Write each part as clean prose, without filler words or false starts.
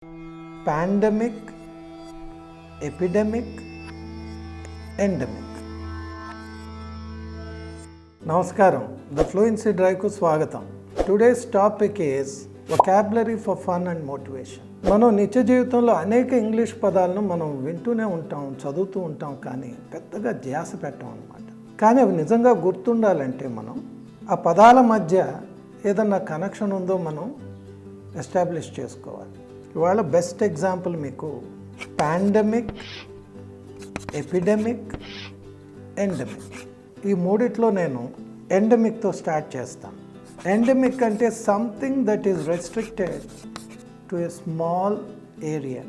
Pandemic, Epidemic, Endemic. Namaskaram, the Fluency Drive ku swagatam. Today's topic is vocabulary for fun and motivation. మనం నిత్య జీవితంలో అనేక English పదాలను మనం వింటూనే ఉంటాం, చదువుతూ ఉంటాం, కానీ పెద్దగా ధ్యాస పెట్టం అన్నమాట. కానీ అవి నిజంగా గుర్తుండాలంటే మనం ఆ పదాల మధ్య ఏదన్నా కనెక్షన్ ఉందో మనం ఎస్టాబ్లిష్ చేసుకోవాలి. ఇవాళ బెస్ట్ ఎగ్జాంపుల్ మీకు పాండమిక్, ఎపిడెమిక్, ఎండమిక్. ఈ మూడిట్లో నేను ఎండమిక్తో స్టార్ట్ చేస్తాను. ఎండమిక్ అంటే something that is restricted to a small area.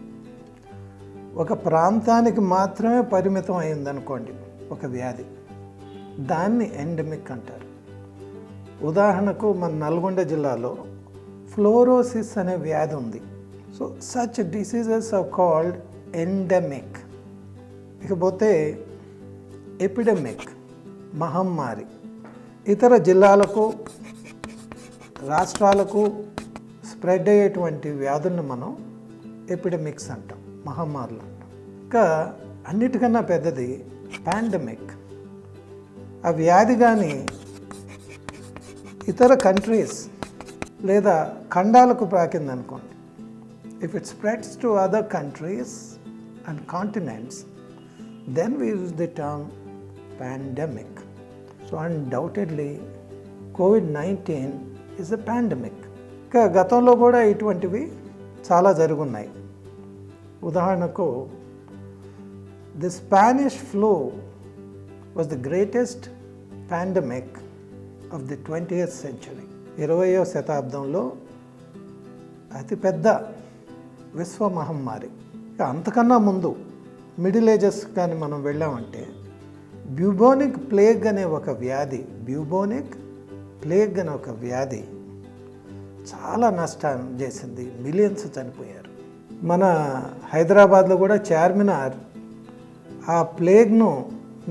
ఒక ప్రాంతానికి మాత్రమే పరిమితం అయిందనుకోండి ఒక వ్యాధి, దాన్ని ఎండమిక్ అంటారు. ఉదాహరణకు మన నల్గొండ జిల్లాలో ఫ్లోరోసిస్ అనే వ్యాధి ఉంది. So such diseases are called endemic. ఇకపోతే ఎపిడెమిక్, మహమ్మారి. ఇతర జిల్లాలకు, రాష్ట్రాలకు స్ప్రెడ్ అయ్యేటువంటి వ్యాధులను మనం ఎపిడెమిక్స్ అంటాం, మహమ్మారులు అంటాం. ఇంకా అన్నిటికన్నా పెద్దది పాండమిక్. ఆ వ్యాధి కానీ ఇతర కంట్రీస్ లేదా ఖండాలకు ప్రాకిందనుకోండి, if it spreads to other countries and continents, then we use the term pandemic. So undoubtedly COVID-19 is a pandemic. ఇంకా గతంలో కూడా ఇటువంటివి చాలా జరుగున్నాయి. ఉదాహరణకు the Spanish flu was the greatest pandemic of the 20th century. 20వ శతాబ్దంలో అతిపెద్ద విశ్వ మహమ్మారి. అంతకన్నా ముందు మిడిల్ ఏజెస్ కానీ మనం వెళ్ళామంటే బ్యూబోనిక్ ప్లేగ్ అనే ఒక వ్యాధి, బ్యూబోనిక్ ప్లేగ్ అనే ఒక వ్యాధి చాలా నష్టం చేసింది, మిలియన్స్ చనిపోయారు. మన హైదరాబాద్లో కూడా చార్మినార్ ఆ ప్లేగ్ను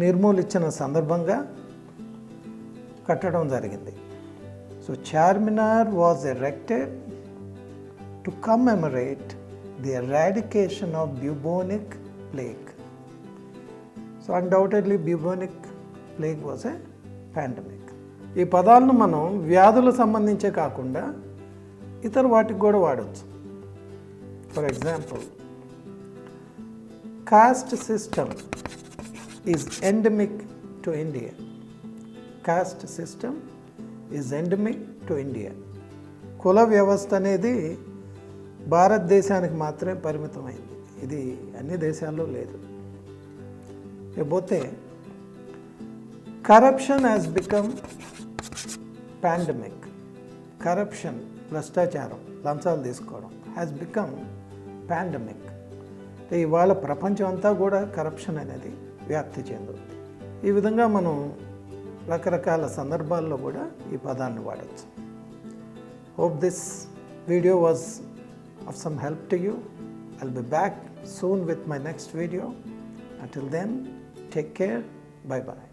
నిర్మూలించిన సందర్భంగా కట్టడం జరిగింది. So Charminar was erected to commemorate the eradication of bubonic plague. So undoubtedly bubonic plague was a pandemic. ఈ పదాలను మనం వ్యాధులకు సంబంధించే కాకుండా ఇతర వాటికి కూడా వాడవచ్చు. For example, caste system is endemic to India. Caste system is endemic to India. కుల వ్యవస్థ అనేది భారతదేశానికి మాత్రమే పరిమితమైంది, ఇది అన్ని దేశాల్లో లేదు. ఇకపోతే corruption has become pandemic. Corruption, భ్రష్టాచారం, లంచాలు తీసుకోవడం హ్యాస్ బికమ్ పాండమిక్. ఇవాళ ప్రపంచం అంతా కూడా కరప్షన్ అనేది వ్యాప్తి చెందుతుంది. ఈ విధంగా మనం రకరకాల సందర్భాల్లో కూడా ఈ పదాన్ని వాడచ్చు. Hope this video was of some help to you. I'll be back soon with my next video. Until then, take care. Bye bye.